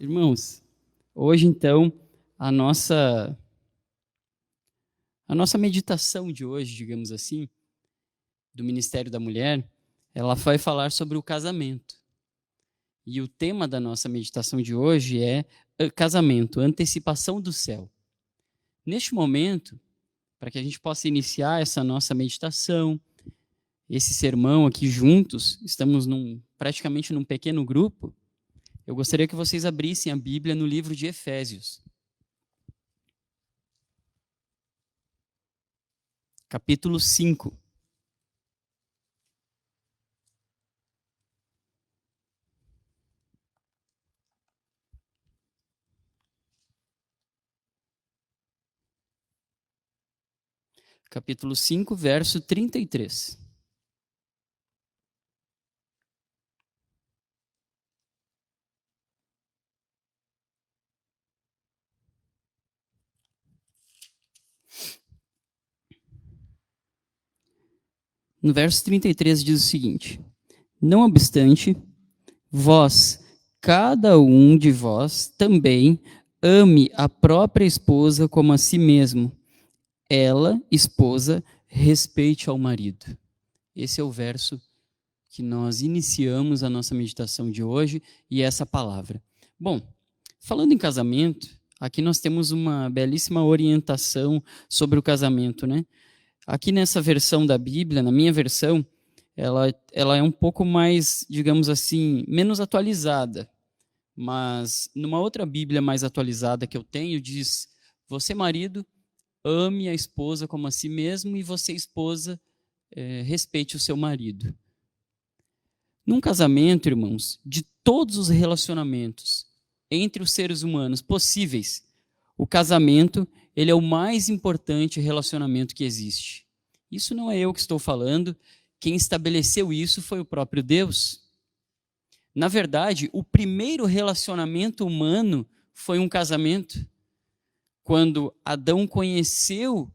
Irmãos, hoje então a nossa a nossa meditação de hoje, digamos assim, do Ministério da Mulher, ela vai falar sobre o casamento. E o tema da nossa meditação de hoje é casamento, antecipação do céu. Neste momento, para que a gente possa iniciar essa nossa meditação, esse sermão aqui juntos, estamos praticamente num pequeno grupo. Eu gostaria que vocês abrissem a Bíblia no livro de Efésios, capítulo 5. Capítulo 5, verso 33. No verso 33 diz o seguinte: Não obstante, vós, cada um de vós, também ame a própria esposa como a si mesmo. Ela, esposa, respeite ao marido. Esse é o verso que nós iniciamos a nossa meditação de hoje e essa palavra. Bom, falando em casamento, aqui nós temos uma belíssima orientação sobre o casamento, né? Aqui nessa versão da Bíblia, na minha versão, ela é um pouco mais, digamos assim, menos atualizada. Mas numa outra Bíblia mais atualizada que eu tenho, diz: Você, marido, ame a esposa como a si mesmo, e você, esposa, respeite o seu marido. Num casamento, irmãos, de todos os relacionamentos entre os seres humanos possíveis, o casamento, ele é o mais importante relacionamento que existe. Isso não é eu que estou falando, quem estabeleceu isso foi o próprio Deus. Na verdade, o primeiro relacionamento humano foi um casamento. Quando Adão conheceu,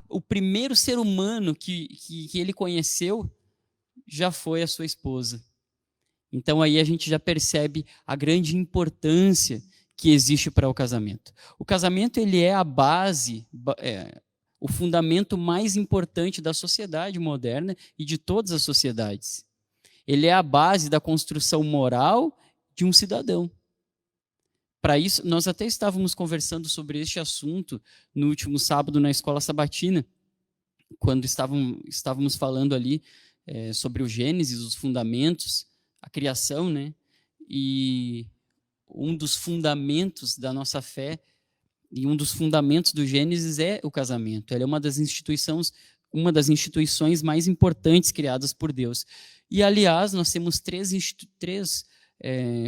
o primeiro ser humano que ele conheceu já foi a sua esposa. Então aí a gente já percebe a grande importância que existe para o casamento. O casamento, ele é a base, o fundamento mais importante da sociedade moderna e de todas as sociedades. Ele é a base da construção moral de um cidadão. Para isso, nós até estávamos conversando sobre este assunto no último sábado na escola sabatina, quando estávamos falando ali sobre o Gênesis, os fundamentos, a criação, né? E um dos fundamentos da nossa fé e um dos fundamentos do Gênesis é o casamento. Ela é uma das instituições mais importantes criadas por Deus. E, aliás, nós temos três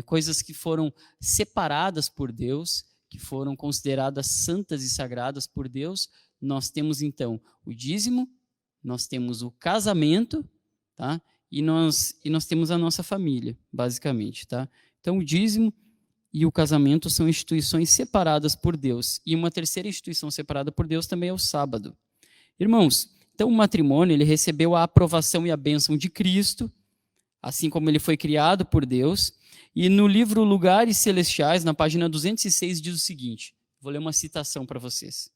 coisas que foram separadas por Deus, que foram consideradas santas e sagradas por Deus. Nós temos, então, o dízimo, nós temos o casamento, tá? E nós temos a nossa família, basicamente, tá? Então, o dízimo e o casamento são instituições separadas por Deus. E uma terceira instituição separada por Deus também é o sábado. Irmãos, então o matrimônio, ele recebeu a aprovação e a bênção de Cristo, assim como ele foi criado por Deus. E no livro Lugares Celestiais, na página 206, diz o seguinte, vou ler uma citação para vocês.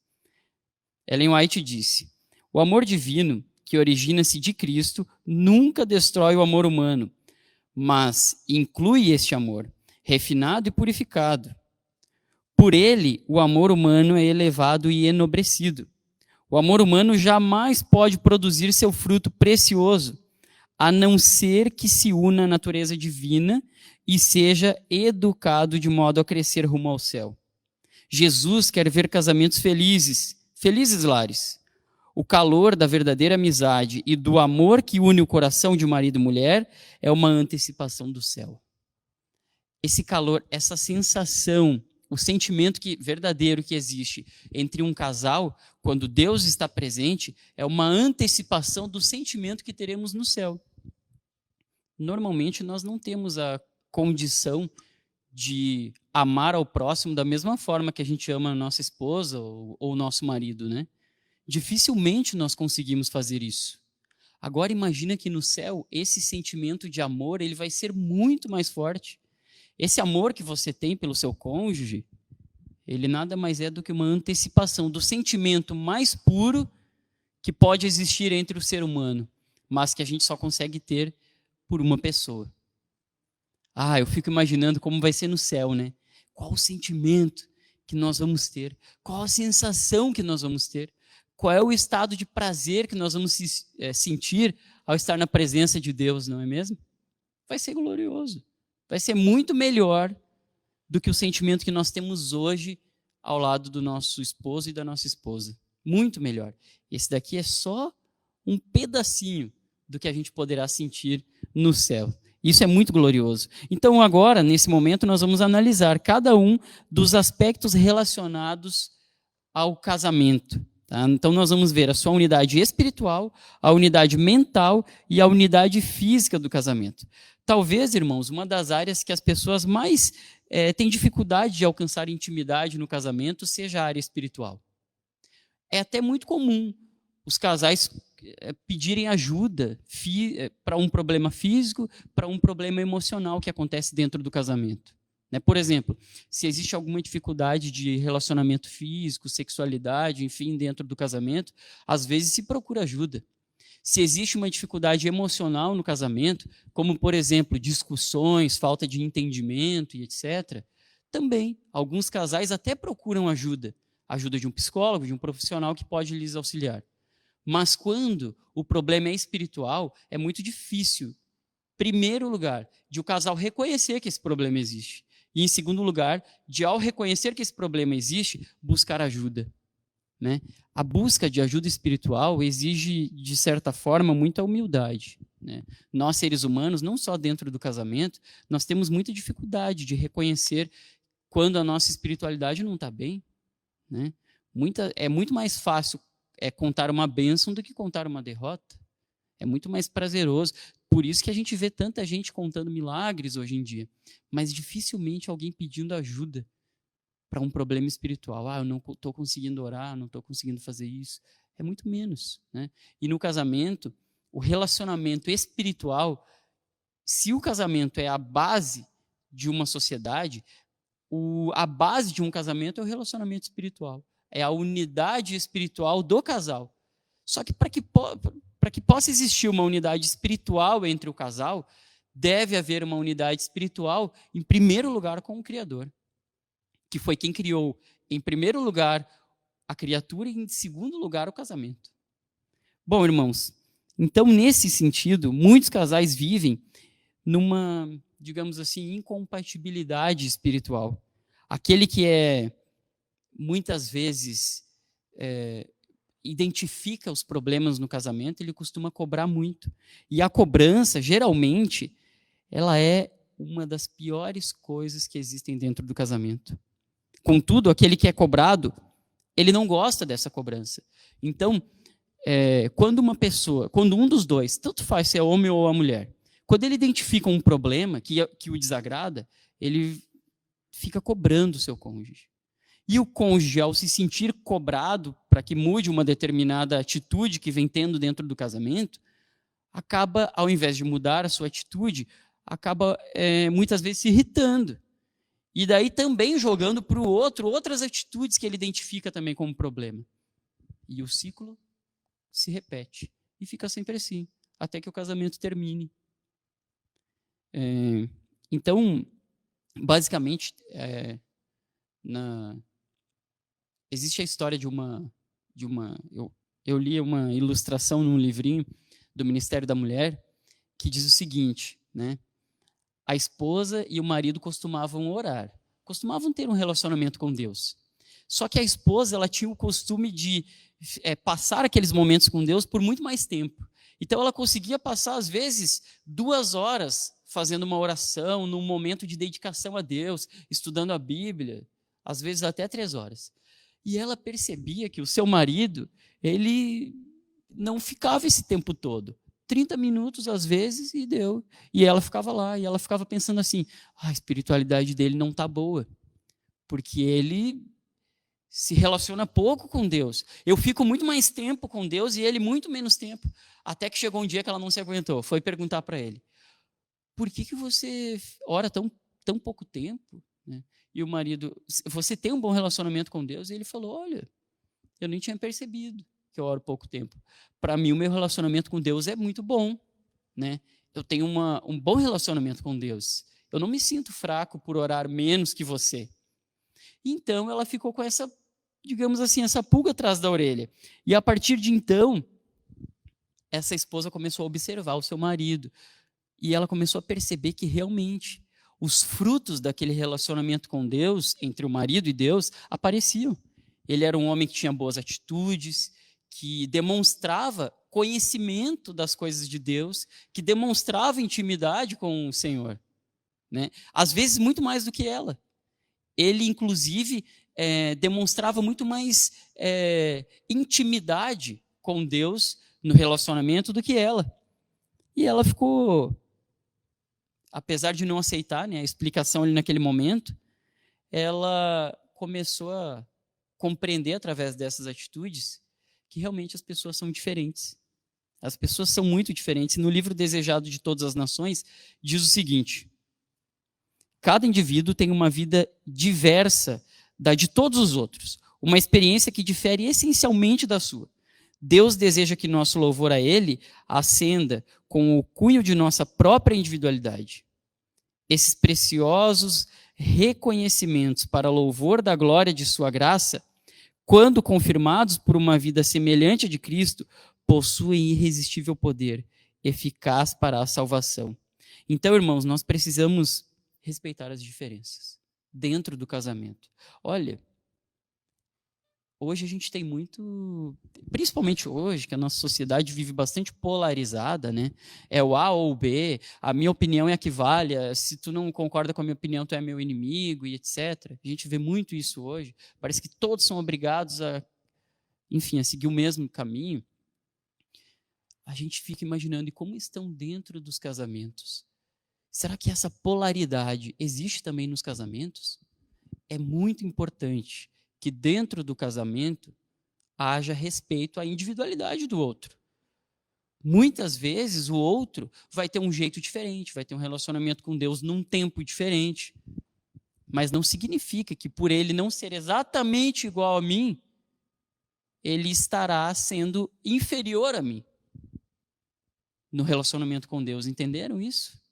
Ellen White disse: O amor divino, que origina-se de Cristo, nunca destrói o amor humano, mas inclui este amor, refinado e purificado. Por ele, o amor humano é elevado e enobrecido. O amor humano jamais pode produzir seu fruto precioso, a não ser que se una à natureza divina e seja educado de modo a crescer rumo ao céu. Jesus quer ver casamentos felizes, felizes lares. O calor da verdadeira amizade e do amor que une o coração de marido e mulher é uma antecipação do céu. Esse calor, essa sensação, o sentimento verdadeiro que existe entre um casal, quando Deus está presente, é uma antecipação do sentimento que teremos no céu. Normalmente nós não temos a condição de amar ao próximo da mesma forma que a gente ama a nossa esposa ou o nosso marido, né? Dificilmente nós conseguimos fazer isso. Agora imagina que no céu esse sentimento de amor ele vai ser muito mais forte. Esse amor que você tem pelo seu cônjuge, ele nada mais é do que uma antecipação do sentimento mais puro que pode existir entre o ser humano, mas que a gente só consegue ter por uma pessoa. Eu fico imaginando como vai ser no céu, né? Qual o sentimento que nós vamos ter? Qual a sensação que nós vamos ter? Qual é o estado de prazer que nós vamos sentir ao estar na presença de Deus, não é mesmo? Vai ser glorioso. Vai ser muito melhor do que o sentimento que nós temos hoje ao lado do nosso esposo e da nossa esposa. Muito melhor. Esse daqui é só um pedacinho do que a gente poderá sentir no céu. Isso é muito glorioso. Então, agora, nesse momento, nós vamos analisar cada um dos aspectos relacionados ao casamento. Tá? Então, nós vamos ver a sua unidade espiritual, a unidade mental e a unidade física do casamento. Talvez, irmãos, uma das áreas que as pessoas mais têm dificuldade de alcançar intimidade no casamento seja a área espiritual. É até muito comum os casais pedirem ajuda para um problema físico, para um problema emocional que acontece dentro do casamento. Por exemplo, se existe alguma dificuldade de relacionamento físico, sexualidade, enfim, dentro do casamento, às vezes se procura ajuda. Se existe uma dificuldade emocional no casamento, como, por exemplo, discussões, falta de entendimento e etc., também alguns casais até procuram ajuda de um psicólogo, de um profissional que pode lhes auxiliar. Mas quando o problema é espiritual, é muito difícil, primeiro lugar, de o casal reconhecer que esse problema existe. E, em segundo lugar, de ao reconhecer que esse problema existe, buscar ajuda. Né? A busca de ajuda espiritual exige, de certa forma, muita humildade. Né? Nós, seres humanos, não só dentro do casamento, nós temos muita dificuldade de reconhecer quando a nossa espiritualidade não está bem. Né? É muito mais fácil contar uma bênção do que contar uma derrota. É muito mais prazeroso. Por isso que a gente vê tanta gente contando milagres hoje em dia. Mas dificilmente alguém pedindo ajuda para um problema espiritual. Eu não estou conseguindo orar, não estou conseguindo fazer isso. É muito menos. Né? E no casamento, o relacionamento espiritual, se o casamento é a base de uma sociedade, a base de um casamento é o relacionamento espiritual. É a unidade espiritual do casal. Só que para que possa existir uma unidade espiritual entre o casal, deve haver uma unidade espiritual, em primeiro lugar, com o Criador, que foi quem criou, em primeiro lugar, a criatura e, em segundo lugar, o casamento. Bom, irmãos, então, nesse sentido, muitos casais vivem numa, digamos assim, incompatibilidade espiritual. Aquele que muitas vezes, identifica os problemas no casamento, ele costuma cobrar muito. E a cobrança, geralmente, ela é uma das piores coisas que existem dentro do casamento. Contudo, aquele que é cobrado, ele não gosta dessa cobrança. Então, quando um dos dois, tanto faz se é homem ou a mulher, quando ele identifica um problema que o desagrada, ele fica cobrando o seu cônjuge. E o cônjuge, ao se sentir cobrado para que mude uma determinada atitude que vem tendo dentro do casamento, acaba, ao invés de mudar a sua atitude, acaba muitas vezes se irritando. E daí também jogando para o outro outras atitudes que ele identifica também como problema. E o ciclo se repete. E fica sempre assim, até que o casamento termine. Então, basicamente, existe a história de uma eu li uma ilustração num livrinho do Ministério da Mulher que diz o seguinte, né? A esposa e o marido costumavam orar, costumavam ter um relacionamento com Deus. Só que a esposa, ela tinha o costume de passar aqueles momentos com Deus por muito mais tempo. Então ela conseguia passar, às vezes, 2 horas fazendo uma oração, num momento de dedicação a Deus, estudando a Bíblia, às vezes até 3 horas. E ela percebia que o seu marido, ele não ficava esse tempo todo. 30 minutos, às vezes, e deu. E ela ficava lá, e ela ficava pensando assim, a espiritualidade dele não está boa, porque ele se relaciona pouco com Deus. Eu fico muito mais tempo com Deus e ele muito menos tempo. Até que chegou um dia que ela não se aguentou, foi perguntar para ele, por que você ora tão pouco tempo, né? E o marido, você tem um bom relacionamento com Deus? E ele falou, olha, eu nem tinha percebido que eu oro pouco tempo. Para mim, o meu relacionamento com Deus é muito bom, né? Eu tenho um bom relacionamento com Deus. Eu não me sinto fraco por orar menos que você. Então, ela ficou com essa, digamos assim, essa pulga atrás da orelha. E a partir de então, essa esposa começou a observar o seu marido. E ela começou a perceber que realmente os frutos daquele relacionamento com Deus, entre o marido e Deus, apareciam. Ele era um homem que tinha boas atitudes, que demonstrava conhecimento das coisas de Deus, que demonstrava intimidade com o Senhor, né? Às vezes muito mais do que ela. Ele, inclusive, demonstrava muito mais intimidade com Deus no relacionamento do que ela. E ela ficou, apesar de não aceitar, né, a explicação ali naquele momento, ela começou a compreender através dessas atitudes que realmente as pessoas são diferentes. As pessoas são muito diferentes. No livro Desejado de Todas as Nações, diz o seguinte: cada indivíduo tem uma vida diversa da de todos os outros, uma experiência que difere essencialmente da sua. Deus deseja que nosso louvor a Ele ascenda com o cunho de nossa própria individualidade. Esses preciosos reconhecimentos para louvor da glória de sua graça, quando confirmados por uma vida semelhante à de Cristo, possuem irresistível poder, eficaz para a salvação. Então, irmãos, nós precisamos respeitar as diferenças dentro do casamento. Olha, hoje a gente tem muito, principalmente hoje, que a nossa sociedade vive bastante polarizada, né? É o A ou o B, a minha opinião é a que vale, se tu não concorda com a minha opinião, tu é meu inimigo, e etc. A gente vê muito isso hoje. Parece que todos são obrigados enfim, a seguir o mesmo caminho. A gente fica imaginando, e como estão dentro dos casamentos? Será que essa polaridade existe também nos casamentos? É muito importante que dentro do casamento haja respeito à individualidade do outro. Muitas vezes o outro vai ter um jeito diferente, vai ter um relacionamento com Deus num tempo diferente, mas não significa que por ele não ser exatamente igual a mim, ele estará sendo inferior a mim no relacionamento com Deus. Entenderam isso?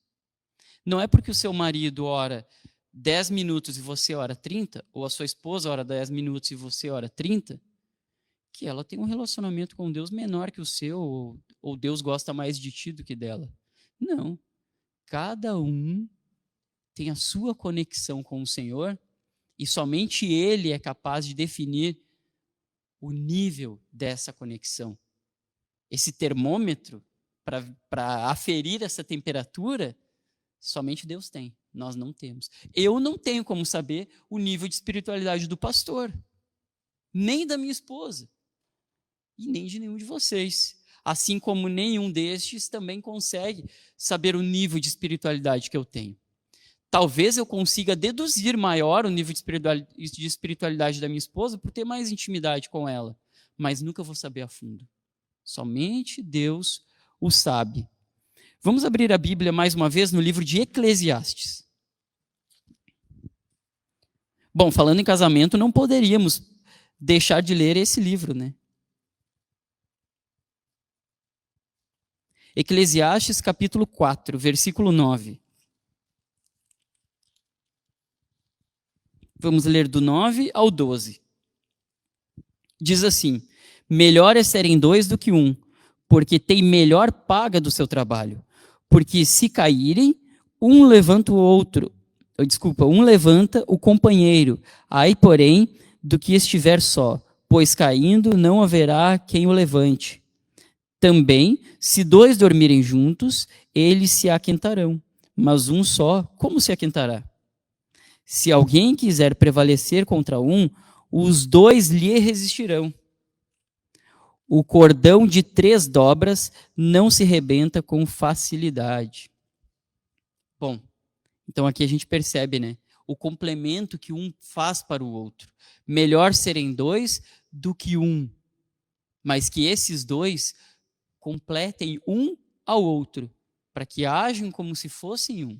Não é porque o seu marido ora 10 minutos e você ora 30, ou a sua esposa ora 10 minutos e você ora 30, que ela tem um relacionamento com Deus menor que o seu, ou Deus gosta mais de ti do que dela. Não. Cada um tem a sua conexão com o Senhor e somente Ele é capaz de definir o nível dessa conexão. Esse termômetro, para aferir essa temperatura, somente Deus tem, nós não temos. Eu não tenho como saber o nível de espiritualidade do pastor, nem da minha esposa, e nem de nenhum de vocês. Assim como nenhum destes também consegue saber o nível de espiritualidade que eu tenho. Talvez eu consiga deduzir maior o nível de espiritualidade da minha esposa por ter mais intimidade com ela, mas nunca vou saber a fundo. Somente Deus o sabe. Vamos abrir a Bíblia mais uma vez no livro de Eclesiastes. Bom, falando em casamento, não poderíamos deixar de ler esse livro, né? Eclesiastes capítulo 4, versículo 9. Vamos ler do 9 ao 12. Diz assim: melhor é serem dois do que um, porque tem melhor paga do seu trabalho. Porque se caírem, um levanta o companheiro. Aí, porém, do que estiver só, pois caindo não haverá quem o levante. Também, se dois dormirem juntos, eles se aquentarão, mas um só, como se aquentará? Se alguém quiser prevalecer contra um, os dois lhe resistirão. O cordão de 3 dobras não se rebenta com facilidade. Bom, então aqui a gente percebe, né, o complemento que um faz para o outro. Melhor serem dois do que um, mas que esses dois completem um ao outro, para que ajam como se fossem um.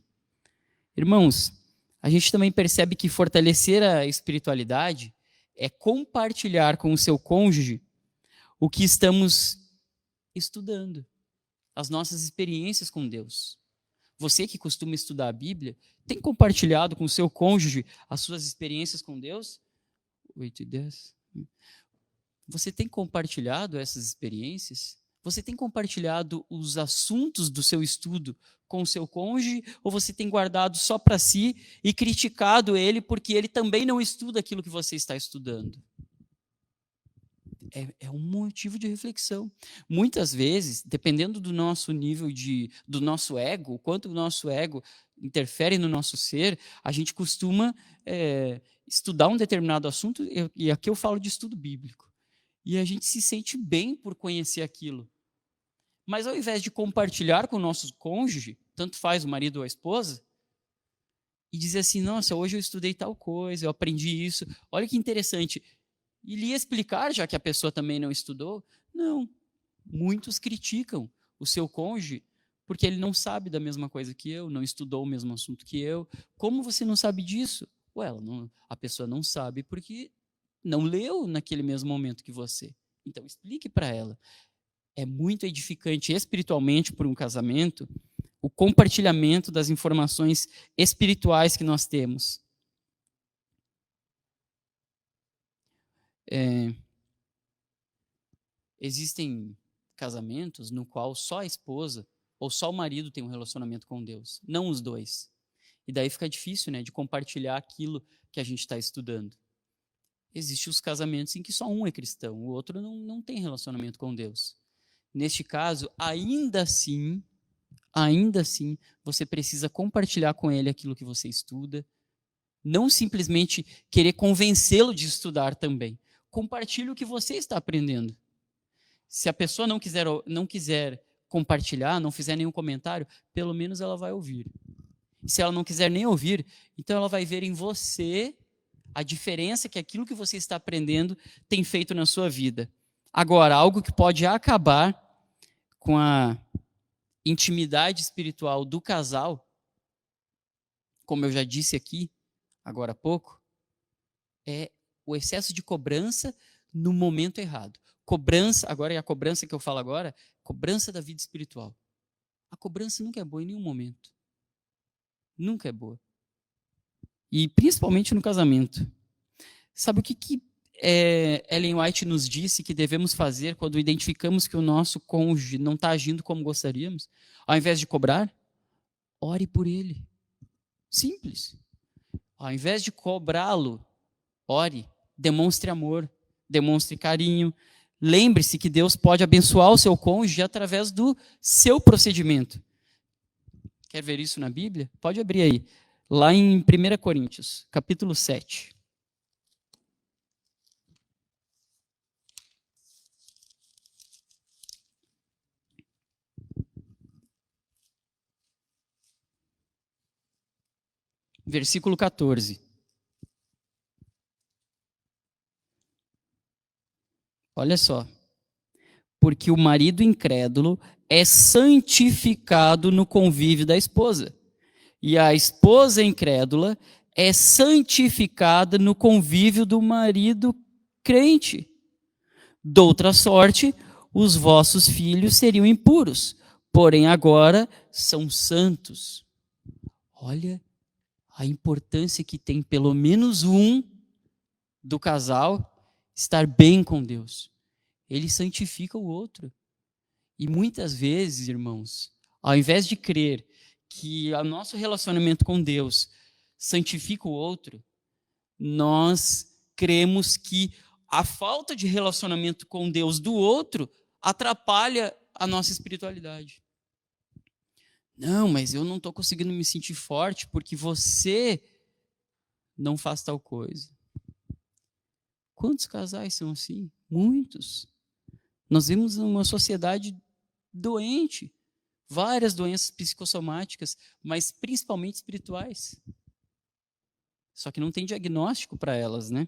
Irmãos, A gente também percebe que fortalecer a espiritualidade é compartilhar com o seu cônjuge o que estamos estudando, as nossas experiências com Deus. Você que costuma estudar a Bíblia, tem compartilhado com o seu cônjuge as suas experiências com Deus? 8 e 10. Você tem compartilhado essas experiências? Você tem compartilhado os assuntos do seu estudo com o seu cônjuge? Ou você tem guardado só para si e criticado ele porque ele também não estuda aquilo que você está estudando? É um motivo de reflexão. Muitas vezes, dependendo do nosso nível do nosso ego, o quanto o nosso ego interfere no nosso ser, a gente costuma estudar um determinado assunto, e aqui eu falo de estudo bíblico, e a gente se sente bem por conhecer aquilo. Mas ao invés de compartilhar com o nosso cônjuge, tanto faz o marido ou a esposa, e dizer assim, nossa, hoje eu estudei tal coisa, eu aprendi isso, olha que interessante. E lhe explicar, já que a pessoa também não estudou? Não. Muitos criticam o seu cônjuge porque ele não sabe da mesma coisa que eu, não estudou o mesmo assunto que eu. Como você não sabe disso? Ué, a pessoa não sabe porque não leu naquele mesmo momento que você. Então, explique para ela. É muito edificante espiritualmente para um casamento o compartilhamento das informações espirituais que nós temos. Existem casamentos no qual só a esposa ou só o marido tem um relacionamento com Deus, não os dois. E daí fica difícil, né, de compartilhar aquilo que a gente está estudando. Existem os casamentos em que só um é cristão, o outro não tem relacionamento com Deus. Neste caso, ainda assim, você precisa compartilhar com ele aquilo que você estuda, não simplesmente querer convencê-lo de estudar também. Compartilhe o que você está aprendendo. Se a pessoa não quiser compartilhar, não fizer nenhum comentário, pelo menos ela vai ouvir. Se ela não quiser nem ouvir, então ela vai ver em você a diferença que aquilo que você está aprendendo tem feito na sua vida. Agora, algo que pode acabar com a intimidade espiritual do casal, como eu já disse aqui, agora há pouco, é o excesso de cobrança no momento errado. Cobrança, agora é a cobrança que eu falo agora, cobrança da vida espiritual. A cobrança nunca é boa em nenhum momento. Nunca é boa. E principalmente no casamento. Sabe o que Ellen White nos disse que devemos fazer quando identificamos que o nosso cônjuge não está agindo como gostaríamos? Ao invés de cobrar, ore por ele. Simples. Ao invés de cobrá-lo, ore, demonstre amor, demonstre carinho. Lembre-se que Deus pode abençoar o seu cônjuge através do seu procedimento. Quer ver isso na Bíblia? Pode abrir aí. Lá em 1 Coríntios, capítulo 7. Versículo 14. Olha só. Porque o marido incrédulo é santificado no convívio da esposa, e a esposa incrédula é santificada no convívio do marido crente. Doutra sorte, os vossos filhos seriam impuros, porém agora são santos. Olha a importância que tem pelo menos um do casal estar bem com Deus. Ele santifica o outro. E muitas vezes, irmãos, ao invés de crer que o nosso relacionamento com Deus santifica o outro, nós cremos que a falta de relacionamento com Deus do outro atrapalha a nossa espiritualidade. Não, mas eu não estou conseguindo me sentir forte porque você não faz tal coisa. Quantos casais são assim? Muitos. Nós vemos uma sociedade doente, várias doenças psicossomáticas, mas principalmente espirituais. Só que não tem diagnóstico para elas, né?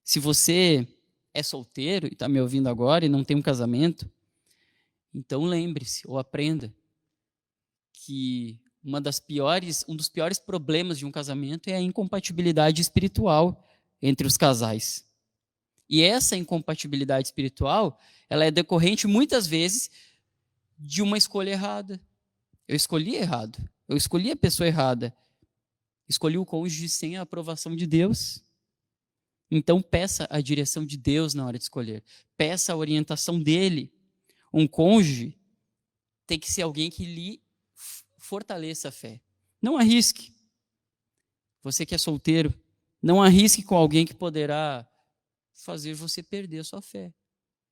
Se você é solteiro e está me ouvindo agora e não tem um casamento, então lembre-se ou aprenda que Um dos piores problemas de um casamento é a incompatibilidade espiritual entre os casais. E essa incompatibilidade espiritual, ela é decorrente muitas vezes de uma escolha errada. Eu escolhi errado. Eu escolhi a pessoa errada. Escolhi o cônjuge sem a aprovação de Deus. Então peça a direção de Deus na hora de escolher. Peça a orientação dele. Um cônjuge tem que ser alguém que lhe fortaleça a fé. Não arrisque. Você que é solteiro, não arrisque com alguém que poderá fazer você perder a sua fé.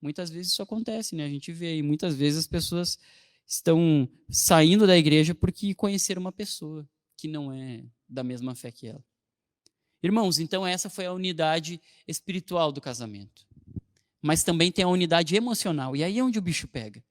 Muitas vezes isso acontece, né? A gente vê aí, muitas vezes as pessoas estão saindo da igreja porque conheceram uma pessoa que não é da mesma fé que ela. Irmãos, então essa foi a unidade espiritual do casamento. Mas também tem a unidade emocional. E aí é onde o bicho pega.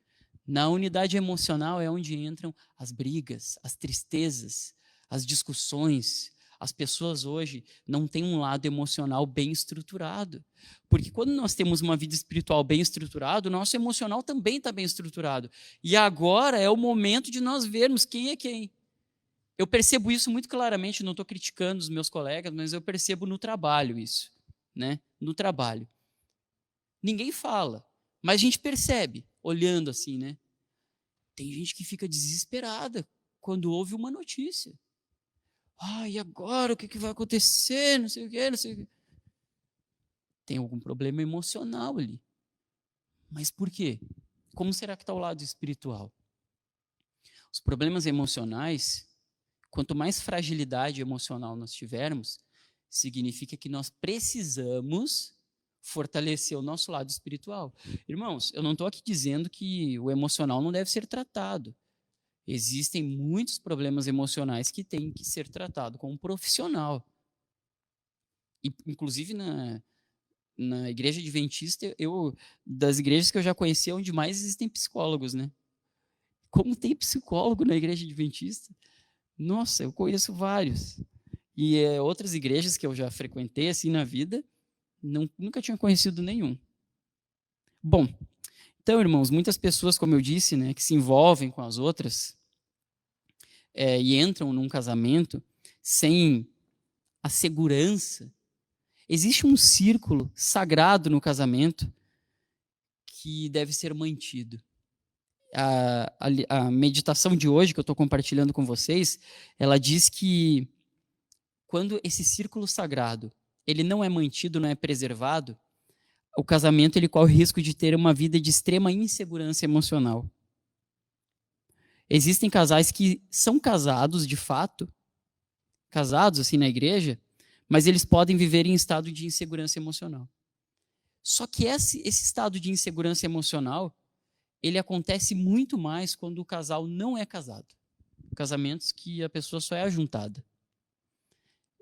Na unidade emocional é onde entram as brigas, as tristezas, as discussões. As pessoas hoje não têm um lado emocional bem estruturado. Porque quando nós temos uma vida espiritual bem estruturada, o nosso emocional também está bem estruturado. E agora é o momento de nós vermos quem é quem. Eu percebo isso muito claramente, não estou criticando os meus colegas, mas eu percebo no trabalho isso, né? No trabalho. Ninguém fala, mas a gente percebe, olhando assim, né? Tem gente que fica desesperada quando ouve uma notícia. E agora o que vai acontecer? Não sei o quê, não sei o quê. Tem algum problema emocional ali. Mas por quê? Como será que está o lado espiritual? Os problemas emocionais, quanto mais fragilidade emocional nós tivermos, significa que nós precisamos fortalecer o nosso lado espiritual. Irmãos, eu não estou aqui dizendo que o emocional não deve ser tratado. Existem muitos problemas emocionais que têm que ser tratados com um profissional. E, inclusive, na igreja adventista, das igrejas que eu já conheci, é onde mais existem psicólogos, né? Como tem psicólogo na igreja adventista? Nossa, eu conheço vários. E outras igrejas que eu já frequentei assim na vida, nunca tinha conhecido nenhum. Bom, então, irmãos, muitas pessoas, como eu disse, né, que se envolvem com as outras e entram num casamento sem a segurança. Existe um círculo sagrado no casamento que deve ser mantido. A meditação de hoje que eu estou compartilhando com vocês, ela diz que quando esse círculo sagrado ele não é mantido, não é preservado, o casamento ele corre o risco de ter uma vida de extrema insegurança emocional. Existem casais que são casados de fato, casados assim na igreja, mas eles podem viver em estado de insegurança emocional. Só que esse estado de insegurança emocional, ele acontece muito mais quando o casal não é casado. Casamentos que a pessoa só é ajuntada.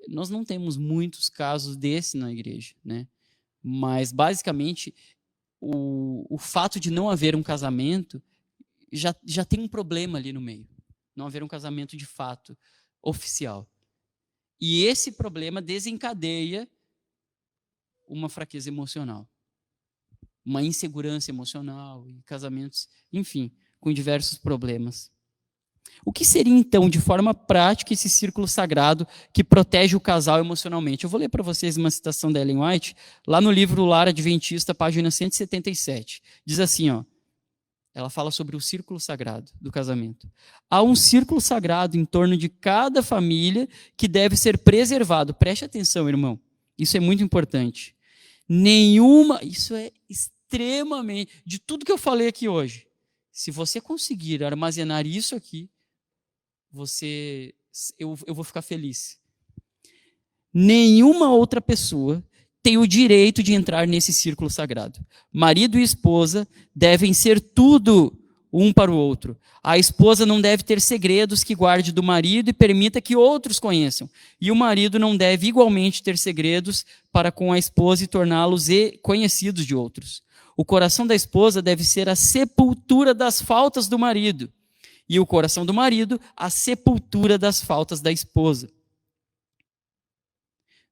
Nós não temos muitos casos desse na igreja, né? Mas, basicamente, o fato de não haver um casamento já tem um problema ali no meio. Não haver um casamento de fato, oficial. E esse problema desencadeia uma fraqueza emocional, uma insegurança emocional, e casamentos, enfim, com diversos problemas. O que seria, então, de forma prática, esse círculo sagrado que protege o casal emocionalmente? Eu vou ler para vocês uma citação da Ellen White, lá no livro Lar Adventista, página 177. Diz assim, ela fala sobre o círculo sagrado do casamento. Há um círculo sagrado em torno de cada família que deve ser preservado. Preste atenção, irmão. Isso é muito importante. Isso é extremamente... De tudo que eu falei aqui hoje, se você conseguir armazenar isso aqui, eu vou ficar feliz. Nenhuma outra pessoa tem o direito de entrar nesse círculo sagrado. Marido e esposa devem ser tudo um para o outro. A esposa não deve ter segredos que guarde do marido e permita que outros conheçam. E o marido não deve igualmente ter segredos para com a esposa e torná-los conhecidos de outros. O coração da esposa deve ser a sepultura das faltas do marido. E o coração do marido, a sepultura das faltas da esposa.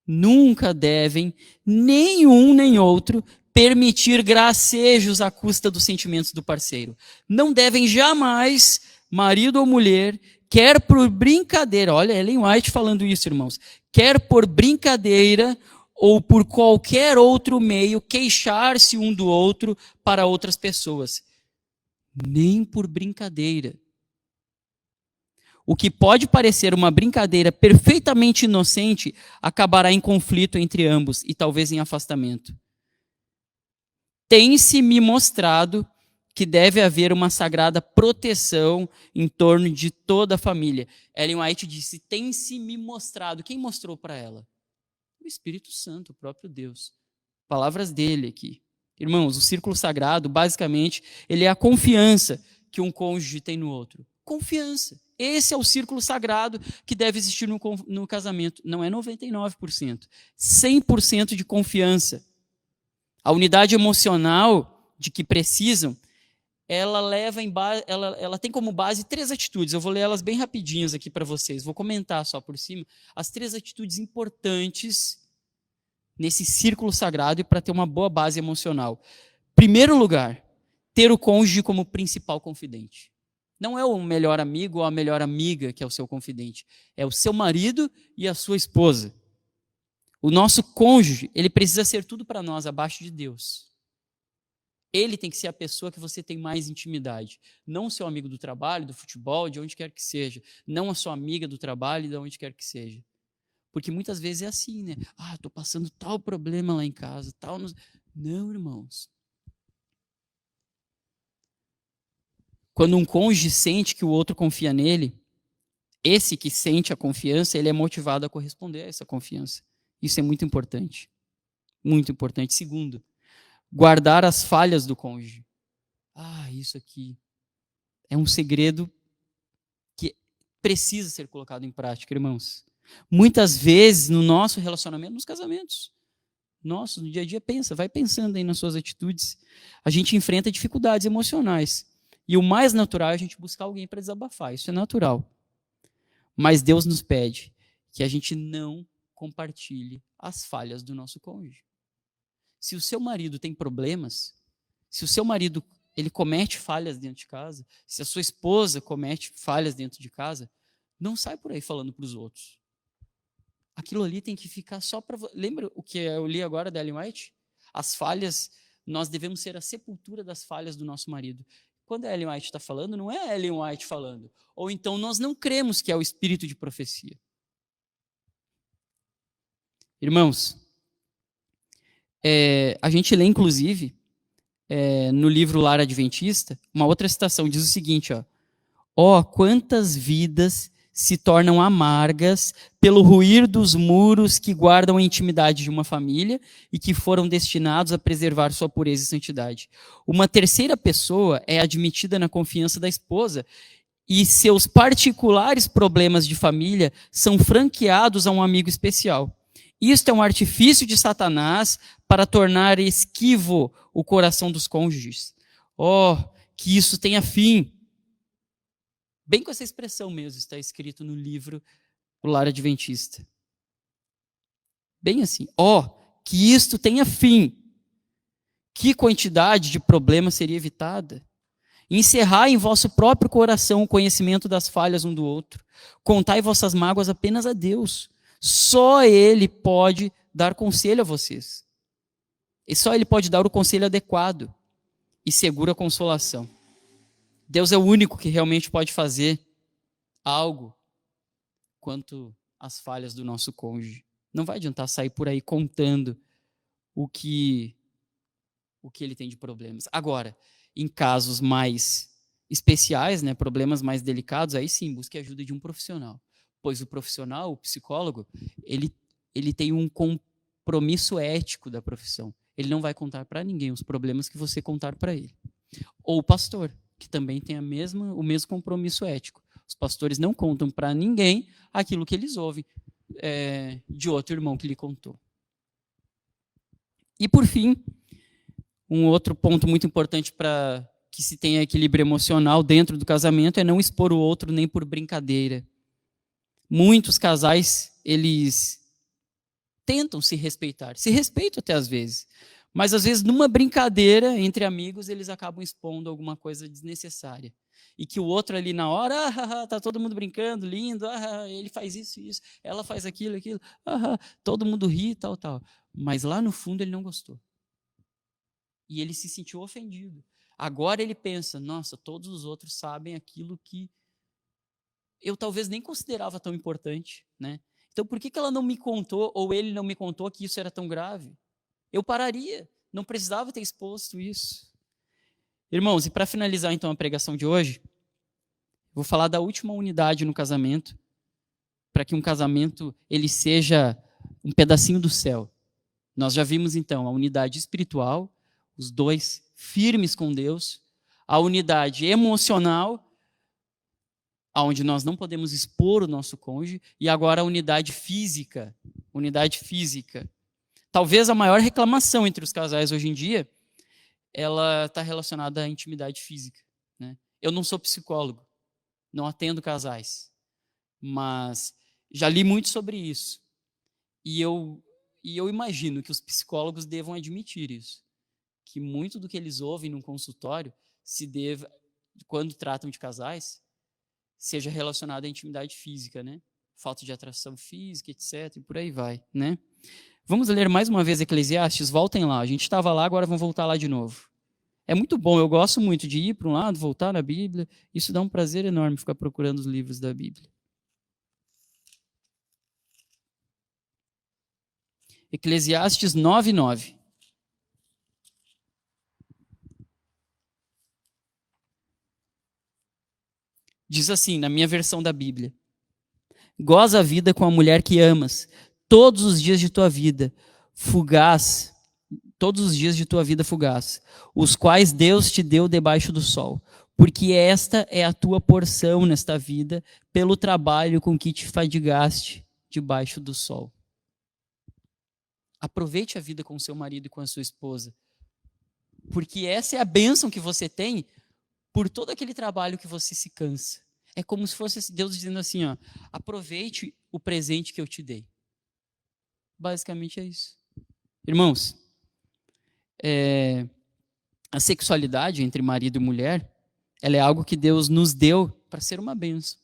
Nunca devem, nem um nem outro, permitir gracejos à custa dos sentimentos do parceiro. Não devem jamais marido ou mulher, quer por brincadeira, olha, Ellen White falando isso, irmãos, quer por brincadeira ou por qualquer outro meio, queixar-se um do outro para outras pessoas. Nem por brincadeira. O que pode parecer uma brincadeira perfeitamente inocente acabará em conflito entre ambos e talvez em afastamento. Tem-se me mostrado que deve haver uma sagrada proteção em torno de toda a família. Ellen White disse, tem-se me mostrado. Quem mostrou para ela? O Espírito Santo, o próprio Deus. Palavras dele aqui. Irmãos, o círculo sagrado, basicamente, ele é a confiança que um cônjuge tem no outro. Confiança. Esse é o círculo sagrado que deve existir no casamento. Não é 99%. 100% de confiança. A unidade emocional de que precisam, ela tem como base 3 atitudes. Eu vou ler elas bem rapidinhas aqui para vocês. Vou comentar só por cima as 3 atitudes importantes nesse círculo sagrado e para ter uma boa base emocional. Primeiro lugar, ter o cônjuge como principal confidente. Não é o melhor amigo ou a melhor amiga que é o seu confidente. É o seu marido e a sua esposa. O nosso cônjuge, ele precisa ser tudo para nós abaixo de Deus. Ele tem que ser a pessoa que você tem mais intimidade. Não o seu amigo do trabalho, do futebol, de onde quer que seja. Não a sua amiga do trabalho, de onde quer que seja. Porque muitas vezes é assim, né? Estou passando tal problema lá em casa, tal... Não, irmãos. Quando um cônjuge sente que o outro confia nele, esse que sente a confiança, ele é motivado a corresponder a essa confiança. Isso é muito importante. Muito importante. Segundo, guardar as falhas do cônjuge. Isso aqui é um segredo que precisa ser colocado em prática, irmãos. Muitas vezes, no nosso relacionamento, nos casamentos, no dia a dia, vai pensando aí nas suas atitudes. A gente enfrenta dificuldades emocionais. E o mais natural é a gente buscar alguém para desabafar. Isso é natural. Mas Deus nos pede que a gente não compartilhe as falhas do nosso cônjuge. Se o seu marido tem problemas, se o seu marido ele comete falhas dentro de casa, se a sua esposa comete falhas dentro de casa, não sai por aí falando para os outros. Aquilo ali tem que ficar só para... Lembra o que eu li agora da Ellen White? As falhas, nós devemos ser a sepultura das falhas do nosso marido. Quando a Ellen White está falando, não é a Ellen White falando. Ou então nós não cremos que é o espírito de profecia. Irmãos, a gente lê, inclusive, no livro Lar Adventista, uma outra citação, diz o seguinte, quantas vidas se tornam amargas pelo ruir dos muros que guardam a intimidade de uma família e que foram destinados a preservar sua pureza e santidade. Uma terceira pessoa é admitida na confiança da esposa e seus particulares problemas de família são franqueados a um amigo especial. Isto é um artifício de Satanás para tornar esquivo o coração dos cônjuges. Que isso tenha fim. Bem com essa expressão mesmo, está escrito no livro O Lar Adventista. Bem assim. Que isto tenha fim. Que quantidade de problemas seria evitada? Encerrai em vosso próprio coração o conhecimento das falhas um do outro. Contai vossas mágoas apenas a Deus. Só Ele pode dar conselho a vocês. E só Ele pode dar o conselho adequado e segura consolação. Deus é o único que realmente pode fazer algo quanto às falhas do nosso cônjuge. Não vai adiantar sair por aí contando o que ele tem de problemas. Agora, em casos mais especiais, né, problemas mais delicados, aí sim, busque a ajuda de um profissional. Pois o profissional, o psicólogo, ele tem um compromisso ético da profissão. Ele não vai contar para ninguém os problemas que você contar para ele. Ou o pastor, que também tem o mesmo compromisso ético. Os pastores não contam para ninguém aquilo que eles ouvem de outro irmão que lhe contou. E, por fim, um outro ponto muito importante para que se tenha equilíbrio emocional dentro do casamento é não expor o outro nem por brincadeira. Muitos casais, eles tentam se respeitam até às vezes, mas às vezes numa brincadeira entre amigos eles acabam expondo alguma coisa desnecessária. E que o outro ali na hora, tá todo mundo brincando, lindo, ele faz isso, ela faz aquilo, todo mundo ri, tal, tal. Mas lá no fundo ele não gostou. E ele se sentiu ofendido. Agora ele pensa, nossa, todos os outros sabem aquilo que eu talvez nem considerava tão importante, né? Então por que ela não me contou, ou ele não me contou que isso era tão grave? Eu pararia, não precisava ter exposto isso. Irmãos, e para finalizar então a pregação de hoje, vou falar da última unidade no casamento, para que um casamento ele seja um pedacinho do céu. Nós já vimos então a unidade espiritual, os dois firmes com Deus, a unidade emocional, onde nós não podemos expor o nosso cônjuge, e agora a unidade física. Unidade física. Talvez a maior reclamação entre os casais hoje em dia, ela está relacionada à intimidade física. Né? Eu não sou psicólogo, não atendo casais, mas já li muito sobre isso. E eu imagino que os psicólogos devam admitir isso, que muito do que eles ouvem num consultório se deva, quando tratam de casais, seja relacionado à intimidade física, né? Falta de atração física, etc. E por aí vai, né? Vamos ler mais uma vez Eclesiastes? Voltem lá. A gente estava lá, agora vamos voltar lá de novo. É muito bom, eu gosto muito de ir para um lado, voltar na Bíblia. Isso dá um prazer enorme ficar procurando os livros da Bíblia. Eclesiastes 9:9. Diz assim, na minha versão da Bíblia: goza a vida com a mulher que amas, todos os dias de tua vida, fugaz, todos os dias de tua vida fugaz, os quais Deus te deu debaixo do sol, porque esta é a tua porção nesta vida, pelo trabalho com que te fadigaste debaixo do sol. Aproveite a vida com seu marido e com a sua esposa, porque essa é a bênção que você tem por todo aquele trabalho que você se cansa. É como se fosse Deus dizendo assim, ó, aproveite o presente que eu te dei. Basicamente é isso. Irmãos, a sexualidade entre marido e mulher, ela é algo que Deus nos deu para ser uma bênção.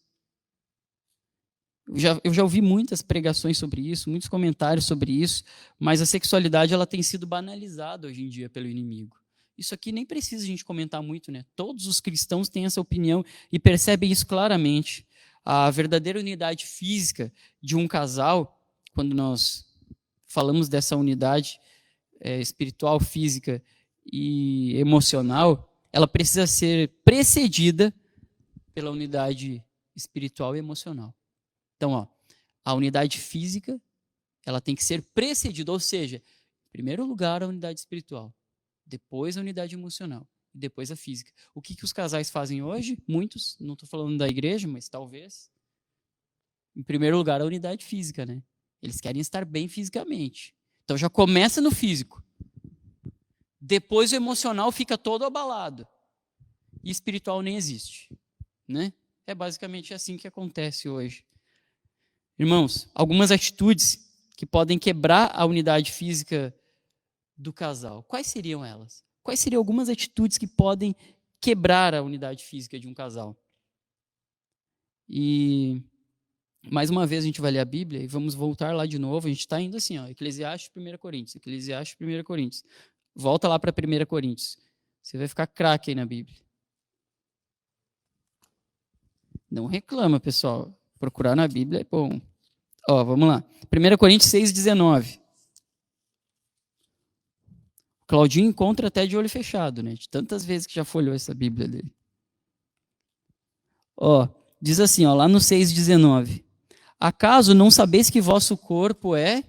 Eu já ouvi muitas pregações sobre isso, muitos comentários sobre isso, mas a sexualidade ela tem sido banalizada hoje em dia pelo inimigo. Isso aqui nem precisa a gente comentar muito, né? Todos os cristãos têm essa opinião e percebem isso claramente. A verdadeira unidade física de um casal, quando nós falamos dessa unidade espiritual, física e emocional, ela precisa ser precedida pela unidade espiritual e emocional. Então, ó, a unidade física, ela tem que ser precedida, ou seja, em primeiro lugar a unidade espiritual, depois a unidade emocional, e depois a física. O que os casais fazem hoje? Muitos, não estou falando da igreja, mas talvez. Em primeiro lugar, a unidade física, né? Eles querem estar bem fisicamente. Então já começa no físico. Depois o emocional fica todo abalado. E espiritual nem existe, né? É basicamente assim que acontece hoje. Irmãos, algumas atitudes que podem quebrar a unidade física do casal. Quais seriam elas? Quais seriam algumas atitudes que podem quebrar a unidade física de um casal? E, mais uma vez, a gente vai ler a Bíblia e vamos voltar lá de novo. A gente está indo assim, ó, Eclesiastes, 1 Coríntios. Eclesiastes, 1 Coríntios. Volta lá para 1 Coríntios. Você vai ficar craque aí na Bíblia. Não reclama, pessoal. Procurar na Bíblia é bom. Ó, vamos lá. 1 Coríntios 6:19. Claudinho encontra até de olho fechado, né? De tantas vezes que já folhou essa Bíblia dele. Ó, diz assim, ó, lá no 6:19. Acaso não sabeis que vosso corpo é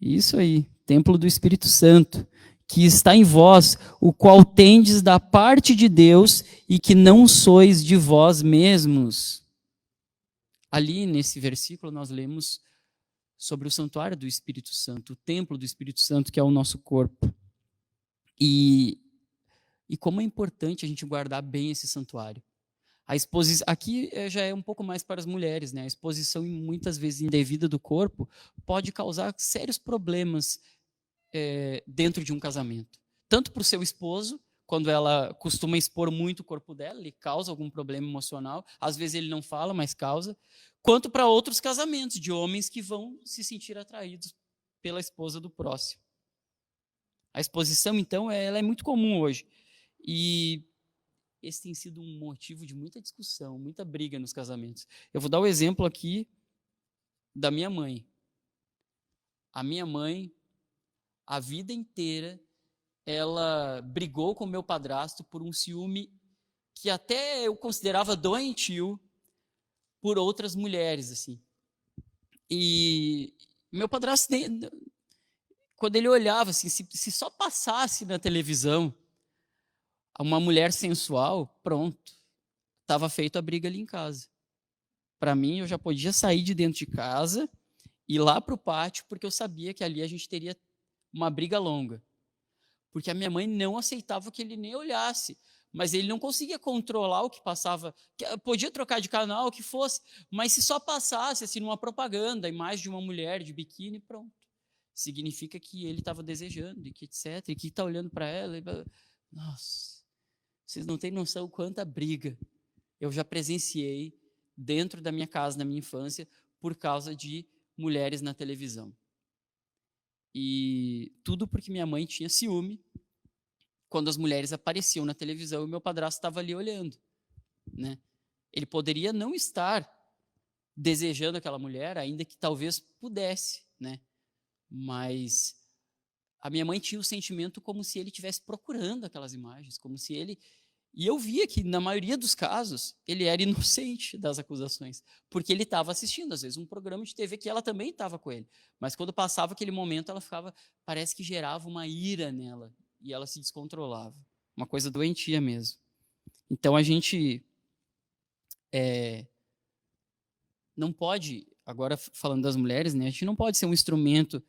isso aí, templo do Espírito Santo, que está em vós, o qual tendes da parte de Deus e que não sois de vós mesmos. Ali nesse versículo nós lemos sobre o santuário do Espírito Santo, o templo do Espírito Santo, que é o nosso corpo. E como é importante a gente guardar bem esse santuário. A exposição aqui já é um pouco mais para as mulheres, né? A exposição muitas vezes indevida do corpo pode causar sérios problemas dentro de um casamento, tanto para o seu esposo quando ela costuma expor muito o corpo dela, ele causa algum problema emocional, às vezes ele não fala, mas causa, quanto para outros casamentos de homens que vão se sentir atraídos pela esposa do próximo. A exposição, então, ela é muito comum hoje. E esse tem sido um motivo de muita discussão, muita briga nos casamentos. Eu vou dar o exemplo aqui da minha mãe. A minha mãe, a vida inteira, ela brigou com meu padrasto por um ciúme que até eu considerava doentio por outras mulheres, assim. E meu padrasto, quando ele olhava, assim, se só passasse na televisão uma mulher sensual, pronto, estava feita a briga ali em casa. Para mim, eu já podia sair de dentro de casa, ir lá para o pátio, porque eu sabia que ali a gente teria uma briga longa. Porque a minha mãe não aceitava que ele nem olhasse, mas ele não conseguia controlar o que passava. Podia trocar de canal, o que fosse, mas se só passasse assim, numa propaganda, a imagem de uma mulher de biquíni, pronto. Significa que ele estava desejando, e que etc, e que está olhando para ela. Nossa, vocês não têm noção quanta briga eu já presenciei dentro da minha casa, na minha infância, por causa de mulheres na televisão. E tudo porque minha mãe tinha ciúme quando as mulheres apareciam na televisão e meu padrasto estava ali olhando, né? Ele poderia não estar desejando aquela mulher, ainda que talvez pudesse, né? Mas a minha mãe tinha o sentimento como se ele estivesse procurando aquelas imagens, como se ele... E eu via que, na maioria dos casos, ele era inocente das acusações, porque ele estava assistindo, às vezes, um programa de TV que ela também estava com ele. Mas quando passava aquele momento, ela ficava, parece que gerava uma ira nela, e ela se descontrolava. Uma coisa doentia mesmo. Então, a gente não pode, agora falando das mulheres, né, a gente não pode ser um instrumento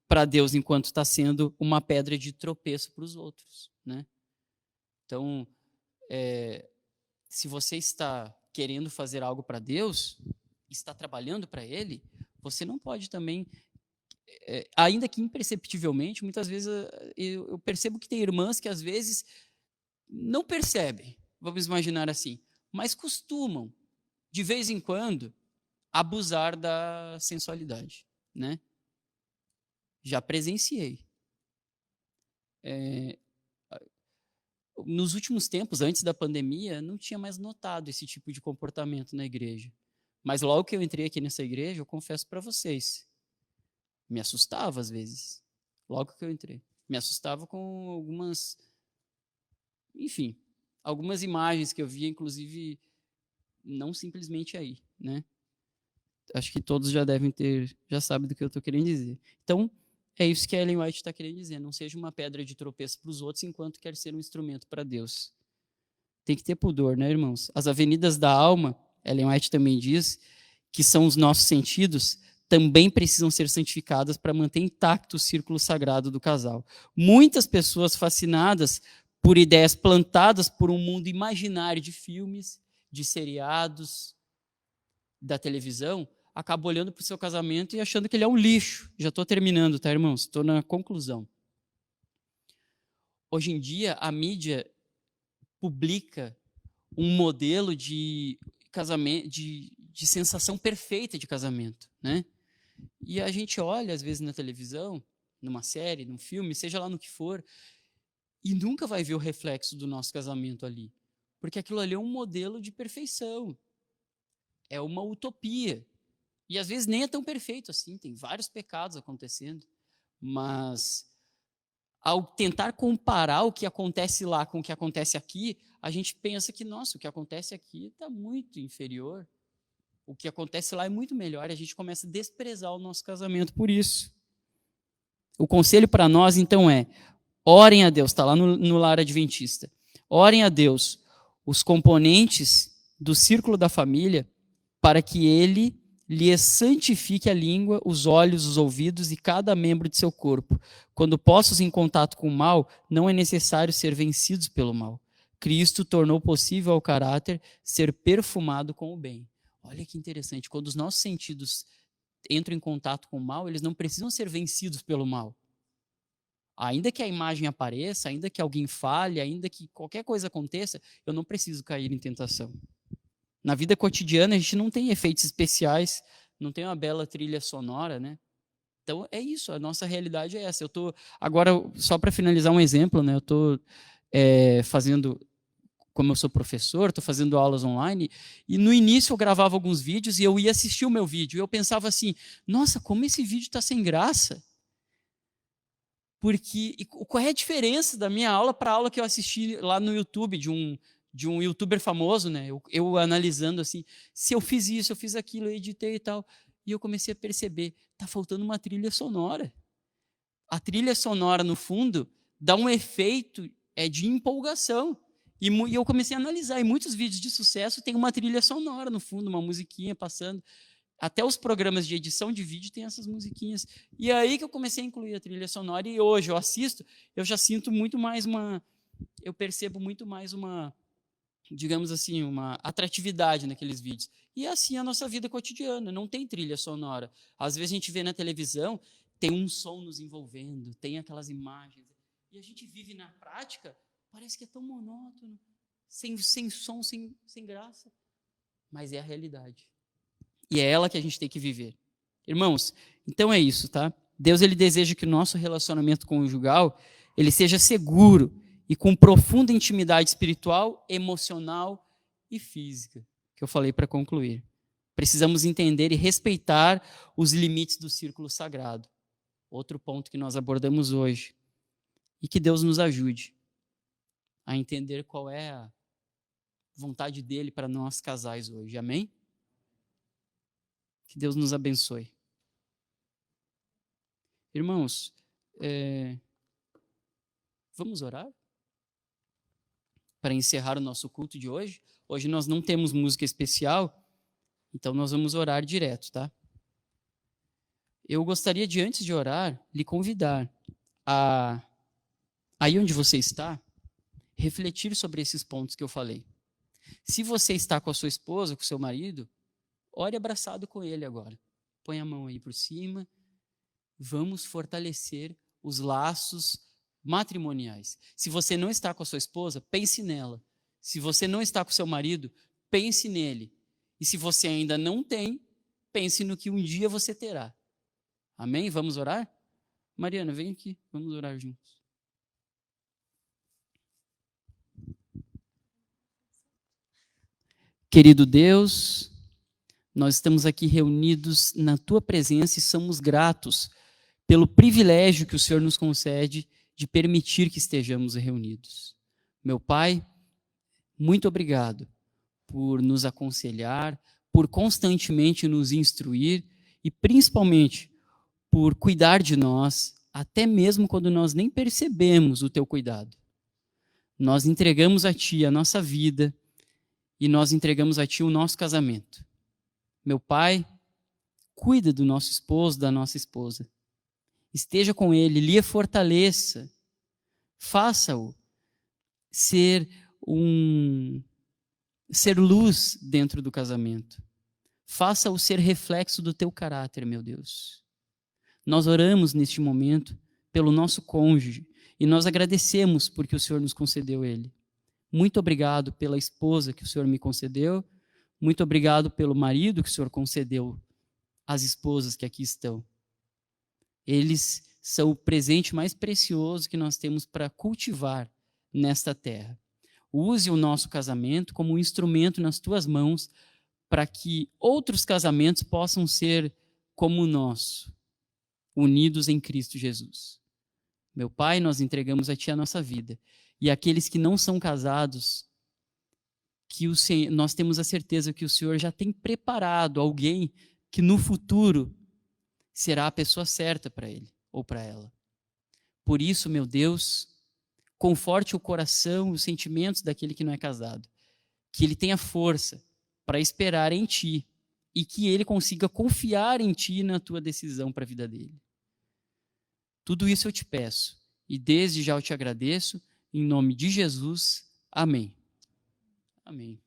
para Deus enquanto está sendo uma pedra de tropeço para os outros, né? Então, se você está querendo fazer algo para Deus, está trabalhando para Ele, você não pode também, ainda que imperceptivelmente, muitas vezes eu percebo que tem irmãs que às vezes não percebem, vamos imaginar assim, mas costumam, de vez em quando, abusar da sensualidade, né? Já presenciei. Nos últimos tempos, antes da pandemia, não tinha mais notado esse tipo de comportamento na igreja. Mas logo que eu entrei aqui nessa igreja, eu confesso para vocês, me assustava às vezes. Logo que eu entrei. Me assustava com algumas, enfim, algumas imagens que eu via, inclusive, não simplesmente aí, né? Acho que todos já sabem do que eu estou querendo dizer. Então, é isso que a Ellen White está querendo dizer. Não seja uma pedra de tropeço para os outros enquanto quer ser um instrumento para Deus. Tem que ter pudor, né, irmãos? As avenidas da alma, Ellen White também diz, que são os nossos sentidos, também precisam ser santificadas para manter intacto o círculo sagrado do casal. Muitas pessoas fascinadas por ideias plantadas por um mundo imaginário de filmes, de seriados, da televisão, acabam olhando para o seu casamento e achando que ele é um lixo. Já estou terminando, tá, irmãos? Estou na conclusão. Hoje em dia, a mídia publica um modelo de casamento, de sensação perfeita de casamento, né? E a gente olha, às vezes, na televisão, numa série, num filme, seja lá no que for, e nunca vai ver o reflexo do nosso casamento ali. Porque aquilo ali é um modelo de perfeição. É uma utopia. E às vezes nem é tão perfeito assim, tem vários pecados acontecendo. Mas ao tentar comparar o que acontece lá com o que acontece aqui, a gente pensa que, nossa, o que acontece aqui está muito inferior. O que acontece lá é muito melhor e a gente começa a desprezar o nosso casamento por isso. O conselho para nós, então, é: orem a Deus, está lá no Lar Adventista. Orem a Deus os componentes do círculo da família para que Ele lhes santifique a língua, os olhos, os ouvidos e cada membro de seu corpo. Quando postos em contato com o mal, não é necessário ser vencidos pelo mal. Cristo tornou possível ao caráter ser perfumado com o bem. Olha que interessante, quando os nossos sentidos entram em contato com o mal, eles não precisam ser vencidos pelo mal. Ainda que a imagem apareça, ainda que alguém fale, ainda que qualquer coisa aconteça, eu não preciso cair em tentação. Na vida cotidiana, a gente não tem efeitos especiais, não tem uma bela trilha sonora, né? Então, é isso, a nossa realidade é essa. Eu tô, agora, só para finalizar um exemplo, né? Eu estou fazendo, como eu sou professor, estou fazendo aulas online, e no início eu gravava alguns vídeos e eu ia assistir o meu vídeo, e eu pensava assim, nossa, como esse vídeo está sem graça. Porque qual é a diferença da minha aula para a aula que eu assisti lá no YouTube de um youtuber famoso, né? Eu analisando assim, se eu fiz isso, eu fiz aquilo, eu editei e tal. E eu comecei a perceber, tá faltando uma trilha sonora. A trilha sonora, no fundo, dá um efeito de empolgação. E eu comecei a analisar, e muitos vídeos de sucesso têm uma trilha sonora no fundo, uma musiquinha passando. Até os programas de edição de vídeo têm essas musiquinhas. E é aí que eu comecei a incluir a trilha sonora, e hoje eu assisto, eu já sinto muito mais eu percebo muito mais digamos assim, uma atratividade naqueles vídeos. E é assim a nossa vida cotidiana, não tem trilha sonora. Às vezes a gente vê na televisão, tem um som nos envolvendo, tem aquelas imagens, e a gente vive na prática, parece que é tão monótono, sem som, sem graça. Mas é a realidade. E é ela que a gente tem que viver. Irmãos, então é isso, tá? Deus ele deseja que o nosso relacionamento conjugal ele seja seguro e com profunda intimidade espiritual, emocional e física, que eu falei para concluir. Precisamos entender e respeitar os limites do círculo sagrado. Outro ponto que nós abordamos hoje. E que Deus nos ajude a entender qual é a vontade dele para nós casais hoje. Amém? Que Deus nos abençoe. Irmãos, vamos orar? Para encerrar o nosso culto de hoje. Hoje nós não temos música especial, então nós vamos orar direto, tá? Eu gostaria de, antes de orar, lhe convidar a, aí onde você está, refletir sobre esses pontos que eu falei. Se você está com a sua esposa, com o seu marido, ore abraçado com ele agora. Põe a mão aí por cima. Vamos fortalecer os laços matrimoniais. Se você não está com a sua esposa, pense nela. Se você não está com o seu marido, pense nele. E se você ainda não tem, pense no que um dia você terá. Amém? Vamos orar? Mariana, vem aqui, vamos orar juntos. Querido Deus, nós estamos aqui reunidos na tua presença e somos gratos pelo privilégio que o Senhor nos concede de permitir que estejamos reunidos. Meu Pai, muito obrigado por nos aconselhar, por constantemente nos instruir e principalmente por cuidar de nós, até mesmo quando nós nem percebemos o teu cuidado. Nós entregamos a Ti a nossa vida e nós entregamos a Ti o nosso casamento. Meu Pai, cuida do nosso esposo, da nossa esposa. Esteja com ele, lhe fortaleça, faça-o ser luz dentro do casamento. Faça-o ser reflexo do teu caráter, meu Deus. Nós oramos neste momento pelo nosso cônjuge e nós agradecemos porque o Senhor nos concedeu ele. Muito obrigado pela esposa que o Senhor me concedeu. Muito obrigado pelo marido que o Senhor concedeu às esposas que aqui estão. Eles são o presente mais precioso que nós temos para cultivar nesta terra. Use o nosso casamento como um instrumento nas tuas mãos para que outros casamentos possam ser como o nosso, unidos em Cristo Jesus. Meu Pai, nós entregamos a Ti a nossa vida. E aqueles que não são casados, nós temos a certeza que o Senhor já tem preparado alguém que no futuro será a pessoa certa para ele ou para ela. Por isso, meu Deus, conforte o coração e os sentimentos daquele que não é casado. Que ele tenha força para esperar em Ti e que ele consiga confiar em Ti e na Tua decisão para a vida dele. Tudo isso eu te peço e desde já eu te agradeço. Em nome de Jesus. Amém. Amém.